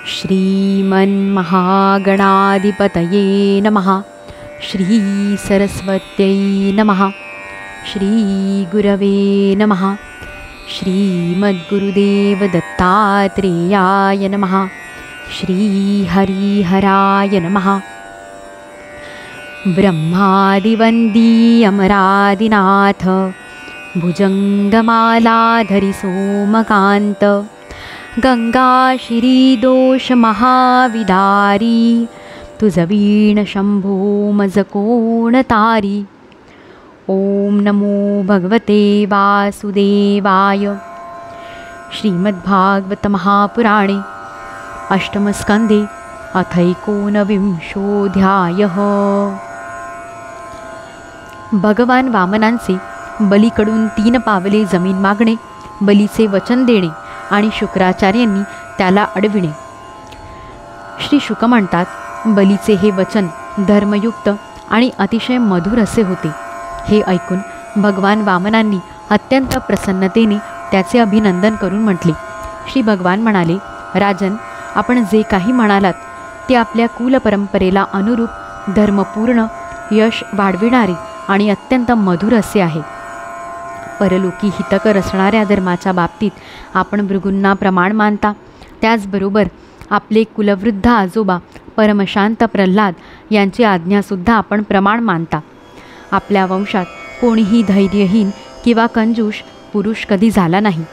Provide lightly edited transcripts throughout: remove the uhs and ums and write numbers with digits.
श्रीमन्महागणाधिपतये नमः। श्री सरस्वत्यै नमः। श्रीगुरवे नमः। श्रीमद्गुरुदेव दत्तात्रेयाय नमः। श्रीहरिहराय नमः। ब्रह्मादिवन्दी अमरादिनाथ भुजङ्गमालाधरि सोमकान्त गंगा श्रीदोष महाविदारी तुझवीण शंभो मज कोण तारी। ओम नमो भगवते वासुदेवाय। श्रीमद्भागवत महापुराणे अष्टमस्कंदे अथैकोनविंशोऽध्यायः। भगवान वामनांचे बलीकडून 3 पावले जमीन मागणे, बलीचे वचन देणे आणि शुक्राचार्यांनी त्याला अडविणे। श्री शुक म्हणतात, बलीचे हे वचन धर्मयुक्त आणि अतिशय मधुर असे होते। हे ऐकून भगवान वामनांनी अत्यंत प्रसन्नतेने त्याचे अभिनंदन करून म्हटले। श्री भगवान म्हणाले, राजन, आपण जे काही म्हणालात ते आपल्या कुलपरंपरेला अनुरूप धर्मपूर्ण, यश वाढविणारे आणि अत्यंत मधुर असे आहे। परलोकी हितकर असणाऱ्या धर्माच्या बाबतीत आपण भृगूंना प्रमाण मानता, त्याचबरोबर आपले कुलवृद्ध आजोबा परमशांत प्रल्हाद यांची आज्ञासुद्धा आपण प्रमाण मानता। आपल्या वंशात कोणीही धैर्यहीन किंवा कंजूष पुरुष कधी झाला नाही।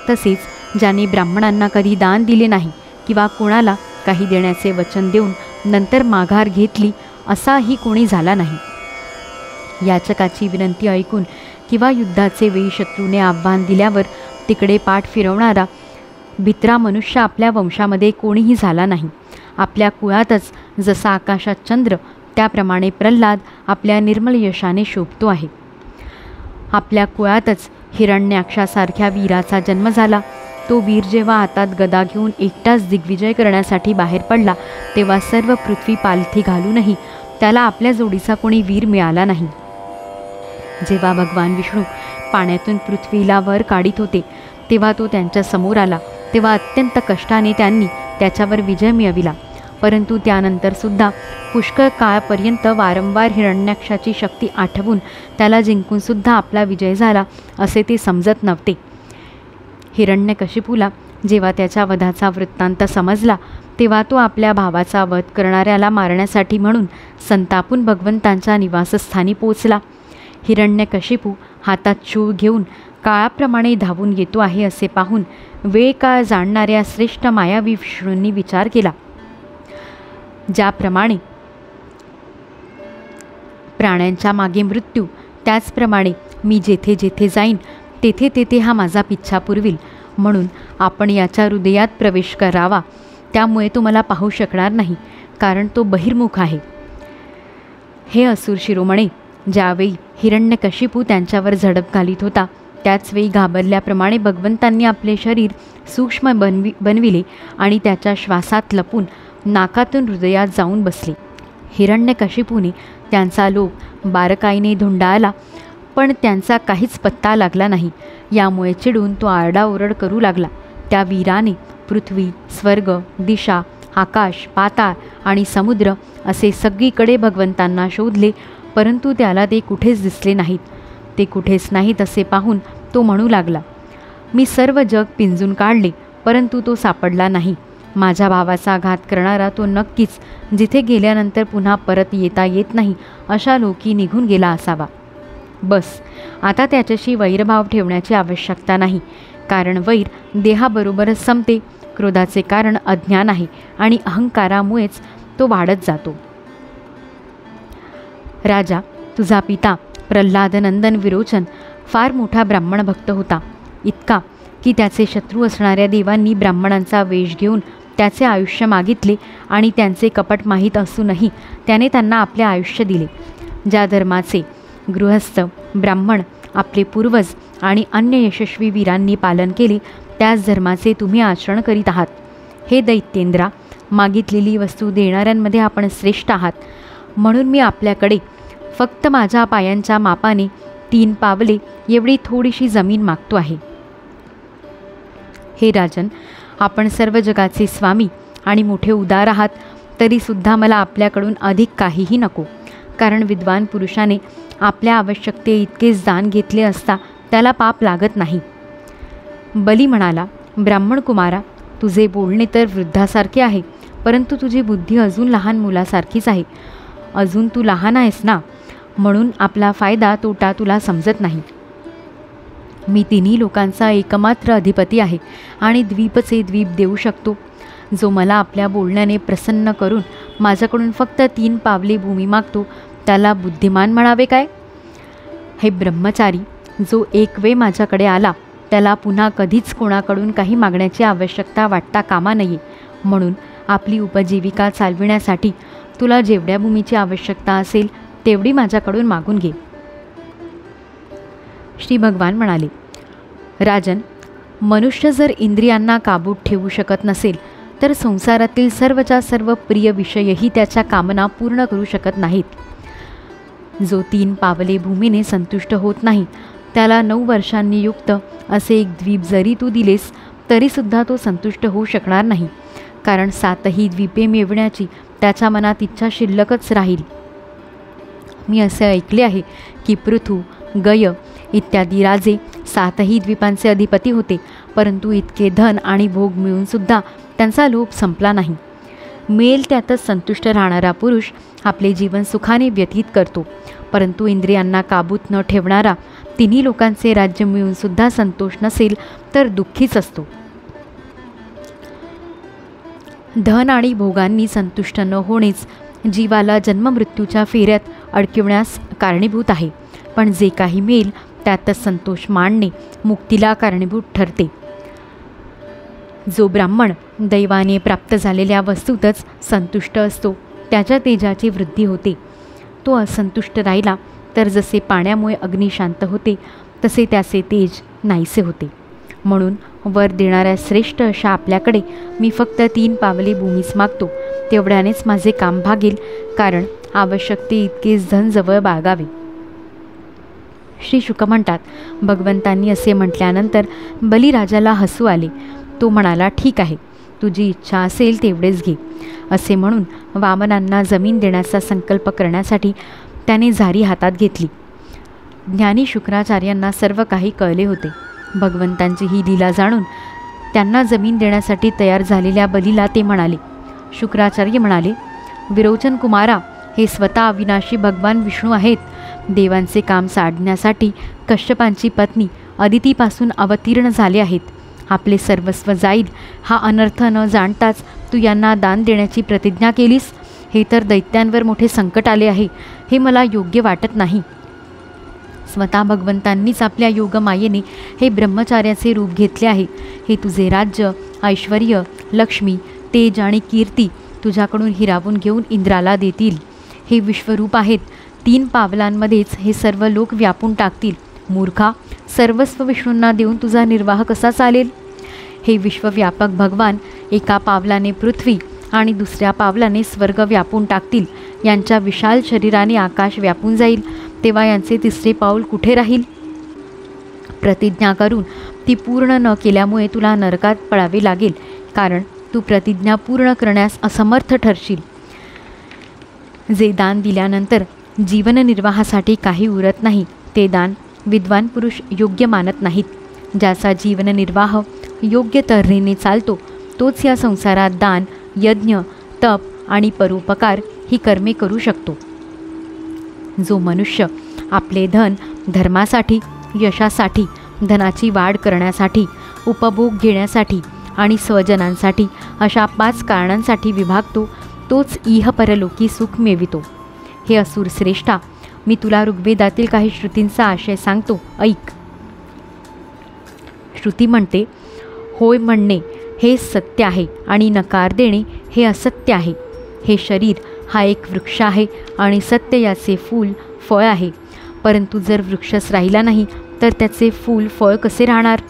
तसेच ज्याने ब्राह्मणांना कधी दान दिले नाही किंवा कोणाला काही देण्याचे वचन देऊन नंतर माघार घेतली असाही कोणी झाला नाही। याचकाची विनंती ऐकून किंवा युद्धाचे वेळी शत्रूने आव्हान दिल्यावर तिकडे पाठ फिरवणारा भित्रा मनुष्य आपल्या वंशामध्ये कोणीही झाला नाही। आपल्या कुळातच जसा आकाशात चंद्र, त्याप्रमाणे प्रल्हाद आपल्या निर्मल यशाने शोभतो आहे। आपल्या कुळातच हिरण्याक्षासारख्या वीराचा जन्म झाला। तो वीर जेव्हा हातात गदा घेऊन एकटाच दिग्विजय करण्यासाठी बाहेर पडला, तेव्हा सर्व पृथ्वी पालथी घालूनही त्याला आपल्या जोडीचा कोणी वीर मिळाला नाही। जेव्हा भगवान विष्णू पाण्यातून पृथ्वीला वर काढीत होते, तेव्हा तो त्यांच्या समोर आला, तेव्हा अत्यंत कष्टाने त्यांनी त्याच्यावर विजय मिळविला। परंतु त्यानंतर सुद्धा पुष्कळ काळपर्यंत वारंवार हिरण्याक्षाची शक्ती आठवून त्याला जिंकूनसुद्धा आपला विजय झाला असे ते समजत नव्हते। हिरण्यकशिपूला जेव्हा त्याच्या वधाचा वृत्तांत समजला, तेव्हा तो आपल्या भावाचा वध करणाऱ्याला मारण्यासाठी म्हणून संतापून भगवंतांच्या निवासस्थानी पोचला। हिरण्यकशिपू हातात शूळ घेऊन काळाप्रमाणे धावून येतो आहे असे पाहून वेळ काळ जाणणाऱ्या श्रेष्ठ मायावी विष्णूंनी विचार केला, ज्याप्रमाणे प्राण्यांच्या मागे मृत्यू, त्याचप्रमाणे मी जेथे जेथे जाईन तेथे तेथे हा माझा पिच्छा पुरविल, म्हणून आपण याच्या हृदयात प्रवेश करावा। त्यामुळे तो मला पाहू शकणार नाही, कारण तो बहिर्मुख आहे। हे असुर शिरोमणे, ज्यावेळी हिरण्यकशिपू त्यांच्यावर झडप घालीत होता, त्याचवेळी घाबरल्याप्रमाणे भगवंतांनी आपले शरीर सूक्ष्म बनविले आणि त्याच्या श्वासात लपून नाकातून हृदयात जाऊन बसले। हिरण्यकशिपूने त्यांचा लोभ बारकाईने धुंडाळला, पण त्यांचा काहीच पत्ता लागला नाही। यामुळे चिडून तो आरडाओरड करू लागला। त्या वीराने पृथ्वी, स्वर्ग, दिशा, आकाश, पाताळ आणि समुद्र असे सगळीकडे भगवंतांना शोधले, परंतु त्याला ते कुठेच दिसले नाहीत। ते कुठेच नाहीत असे पाहून तो म्हणू लागला, मी सर्व जग पिंजून काढले, परंतु तो सापडला नाही। माझ्या भावाचा घात करणारा तो नक्कीच जिथे गेल्यानंतर पुन्हा परत येता येत नाही अशा लोकी निघून गेला असावा। बस, आता त्याच्याशी वैरभाव ठेवण्याची आवश्यकता नाही, कारण वैर देहाबरोबरच संपते। क्रोधाचे कारण अज्ञान आहे आणि अहंकारामुळेच तो वाढत जातो। राजा, तुझा पिता प्रल्हादनंदन विरोचन फार मोठा ब्राह्मण भक्त होता, इतका की त्याचे शत्रू असणाऱ्या देवांनी ब्राह्मणांचा वेश घेऊन त्याचे आयुष्य मागितले आणि त्यांचे कपट माहीत असूनही त्याने त्यांना आपले आयुष्य दिले। ज्या धर्माचे गृहस्थ, ब्राह्मण, आपले पूर्वज आणि अन्य यशस्वी वीरांनी पालन केले, त्याच धर्माचे तुम्ही आचरण करीत आहात। हे दैत्येंद्रा, मागितलेली वस्तू देणाऱ्यांमध्ये आपण श्रेष्ठ आहात, म्हणून मी आपल्याकडे फक्त माझ्या पायांच्या मापाने 3 पावले एवढी थोडीशी जमीन मागतो आहे। हे राजन, आपण सर्व जगाचे स्वामी आणि मोठे उदार आहात, तरीसुद्धा मला आपल्याकडून अधिक काहीही नको. कारण विद्वान पुरुषाने आपल्या आवश्यकते इतकेच दान घेतले असता त्याला पाप लागत नाही. बली म्हणाला, ब्राह्मण कुमारा, तुझे बोलणे तर वृद्धासारखे आहे, परंतु तुझी बुद्धी अजून लहान मुलासारखीच आहे. अजून तू लहान आहेस ना, म्हणून आपला फायदा तोटा तुला समजत नाही. मी तिन्ही लोकांचा एकमात्र अधिपती आहे आणि द्वीपचे द्वीप देऊ शकतो. जो मला आपल्या बोलण्याने प्रसन्न करून माझ्याकडून फक्त 3 पावले भूमी मागतो त्याला बुद्धिमान म्हणावे काय? हे ब्रह्मचारी, जो एक वेळ माझ्याकडे आला त्याला पुन्हा कधीच कोणाकडून काही मागण्याची आवश्यकता वाटता कामा नये. म्हणून आपली उपजीविका चालविण्यासाठी तुला जेवढ्या भूमीची आवश्यकता असेल तेवढी माझ्याकडून मागून घे. श्री भगवान म्हणाले, राजन, मनुष्य जर इंद्रियांना काबूत ठेवू शकत नसेल तर संसारातील सर्वच्या सर्व प्रिय विषयही त्याच्या कामना पूर्ण करू शकत नाहीत. जो 3 पावले भूमीने संतुष्ट होत नाही त्याला 9 वर्षांनी युक्त असे एक द्वीप जरी तू दिलेस तरीसुद्धा तो संतुष्ट होऊ शकणार नाही. कारण 7ही द्वीपे मिळवण्याची त्याच्या मनात इच्छा शिल्लकच राहील. मी असे ऐकले आहे की पृथू, गय इत्यादी राजे 7ही द्वीपांचे अधिपती होते, परंतु इतके धन आणि भोग मिळूनसुद्धा त्यांचा लोभ संपला नाही. मिळेल त्यातच संतुष्ट राहणारा पुरुष आपले जीवन सुखाने व्यतीत करतो, परंतु इंद्रियांना काबूत न ठेवणारा तिन्ही लोकांचे राज्य मिळूनसुद्धा संतोष नसेल तर दुःखीच असतो. धन आणि भोगांनी संतुष्ट न होणेच जीवाला जन्ममृत्यूच्या फेऱ्यात अडकिवण्यास कारणीभूत आहे. पण जे काही मिळेल त्यातच संतोष मानणे मुक्तीला कारणीभूत ठरते. जो ब्राह्मण दैवाने प्राप्त झालेल्या वस्तूतच संतुष्ट असतो त्याच्या तेजाची वृद्धी होते. तो असंतुष्ट राहिला तर जसे पाण्यामुळे अग्नी शांत होते तसे त्याचे तेज नाहीसे होते. म्हणून वर देणाऱ्या श्रेष्ठ अशा आपल्याकडे मी फक्त 3 पावले भूमीच मागतो, तेवढ्यानेच माझे काम भागेल. कारण आवश्यकते इतकेच धन जवळ बाळगावे. श्री शुक म्हणतात, भगवंतांनी असे म्हटल्यानंतर बलिराजाला हसू आले. तो म्हणाला, ठीक आहे, तुझी इच्छा असेल तेवढेच घे. असे म्हणून वामनांना जमीन देण्याचा संकल्प करण्यासाठी त्याने झारी हातात घेतली. ज्ञानी शुक्राचार्यांना सर्व काही कळले होते. भगवंतांची ही लीला जाणून त्यांना जमीन देण्यासाठी तयार झालेल्या बलीला ते म्हणाले. शुक्राचार्य म्हणाले, विरोचन कुमारा, हे स्वतः अविनाशी भगवान विष्णू आहेत. देवांचे काम साधण्यासाठी कश्यपांची पत्नी अदितीपासून अवतीर्ण झाले आहेत. आपले सर्वस्व जाईल हा अनर्थ न जाणताच तू यांना दान देण्याची प्रतिज्ञा केलीस. हे तर दैत्यांवर मोठे संकट आले आहे. हे मला योग्य वाटत नाही. स्वतः भगवंतांनीच आपल्या योगमायेने हे ब्रह्मचार्याचे रूप घेतले आहे. हे तुझे राज्य, ऐश्वर्य, लक्ष्मी, तेज आणि कीर्ती तुझ्याकडून हिरावून घेऊन इंद्राला देतील. हे विश्वरूप आहेत. 3 पावलांमध्येच हे सर्व लोक व्यापून टाकतील. मूर्खा, सर्वस्व विष्णूंना देऊन तुझा निर्वाह कसा चालेल? हे विश्वव्यापक भगवान एका पावलाने पृथ्वी आणि दुसऱ्या पावलाने स्वर्ग व्यापून टाकतील. यांच्या विशाल शरीराने आकाश व्यापून जाईल, तेव्हा यांचे 3रे पाऊल कुठे राहील? प्रतिज्ञा करून ती पूर्ण न केल्यामुळे तुला नरकात पळावे लागेल. कारण तू प्रतिज्ञा पूर्ण करण्यास असमर्थ ठरशील. जे दान दिल्यानंतर जीवननिर्वाहासाठी काही उरत नाही ते दान विद्वान पुरुष योग्य मानत नाहीत. ज्याचा जीवननिर्वाह योग्य तऱ्हेने चालतो तोच या संसारात दान, यज्ञ, तप आणि परोपकार ही कर्मे करू शकतो. जो मनुष्य आपले धन धर्मासाठी, यशासाठी, धनाची वाढ करण्यासाठी, उपभोग घेण्यासाठी आणि स्वजनांसाठी अशा 5 कारणांसाठी विभागतो तोच इह परलोकी सुख मिळवितो. हे असुर श्रेष्ठा, मी तुला ऋग्वेदातील काही श्रुतींचा आशय सांगतो, ऐक. श्रुती म्हणते, होय म्हणणे हे सत्य आहे आणि नकार देणे हे असत्य आहे. हे शरीर हा एक वृक्ष आहे आणि सत्य याचे फूल, फळ आहे. परंतु जर वृक्षच राहिला नाही तर त्याचे फूल, फळ कसे राहणार?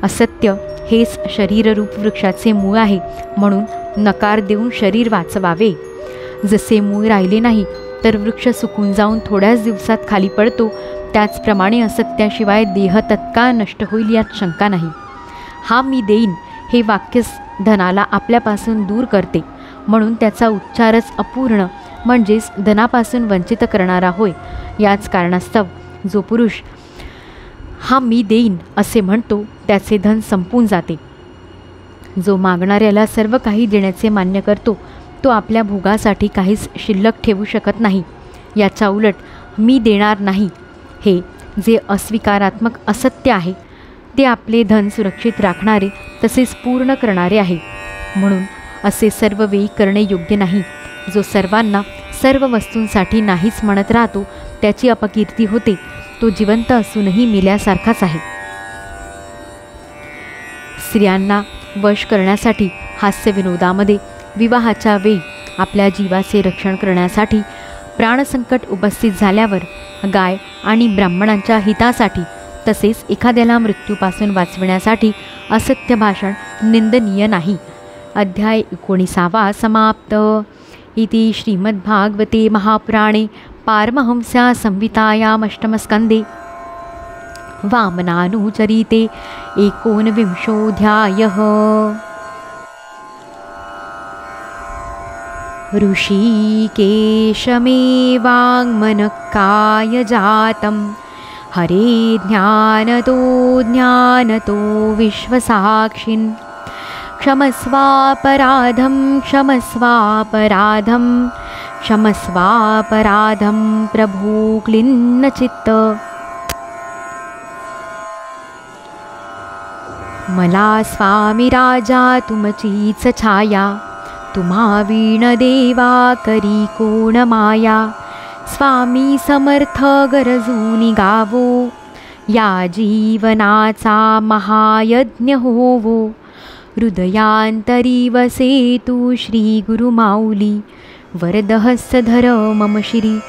असत्य हेच शरीररूप वृक्षाचे मूळ आहे. म्हणून नकार देऊन शरीर वाचवावे. जसे मूळ राहिले नाही तर वृक्ष सुकून जाऊन थोड्याच दिवसात खाली पडतो, त्याचप्रमाणे असत्याशिवाय देह तत्काळ नष्ट होईल यात शंका नाही. हा मी देईन हे वाक्य धनाला आपल्यापासून दूर करते, म्हणून त्याचा उच्चारच अपूर्ण म्हणजेच धनापासून वंचित करणारा होय. याच कारणास्तव जो पुरुष हा मी देईन असे म्हणतो त्याचे धन संपून जाते. जो मागणाऱ्याला सर्व काही देण्याचे मान्य करतो तो आपल्या भोगासाठी काहीच शिल्लक ठेवू शकत नाही. याच्या उलट मी देणार नाही हे जे अस्वीकारात्मक असत्य आहे ते आपले धन सुरक्षित राखणारे तसेच पूर्ण करणारे आहे. म्हणून असे सर्व वेळी करणे योग्य नाही. जो सर्वांना सर्व वस्तूंसाठी नाहीच म्हणत राहतो त्याची अपकीर्ती होते. तो जिवंत असूनही मेल्यासारखाच आहे. स्त्रियांना वश करण्यासाठी हास्यविनोदामध्ये विवाहाच्या वेळी आपल्या जीवाचे रक्षण करण्यासाठी प्राणसंकट उपस्थित झाल्यावर गाय आणि ब्राह्मणांच्या हितासाठी तसेच एखाद्याला मृत्यूपासून वाचविण्यासाठी असत्य भाषण निंदनीय नाही. अध्याय 19 समाप्त. इति श्रीमद्भागवते महापुराणे पारमहंस्या संहितायामष्टमस्कन्धे वामनानुचरिते 19ोऽध्यायः. ऋषिकेशमेवाङ्मनकायजातं हरे ज्ञानतो विश्वसाक्षिन् क्षमस्वापराधं प्रभो क्लिन्नचित्त. मला स्वामी राजा तुमचीच छाया, तुम्हा वीण देवा करी कोण माया. स्वामी समर्थ गरजूनी गावो, या जीवनाचा महायज्ञ होवो. हृदयांतरी वसे तू श्री गुरुमाऊली, वरदहस्त धर मम शिरी.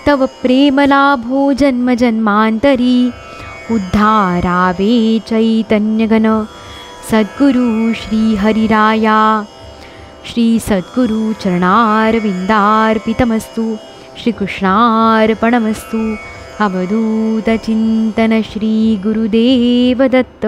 तव प्रेम लाभो जन्म जन्मांतरी, उद्धारावे चैतन्यगण. सद्गुरु श्री हरिराया, श्री सद्गुरु चरणारविंदार्पितमस्तु. श्रीकृष्णार्पणमस्तु. अवधूत चिंतन श्री गुरुदेव दत्त.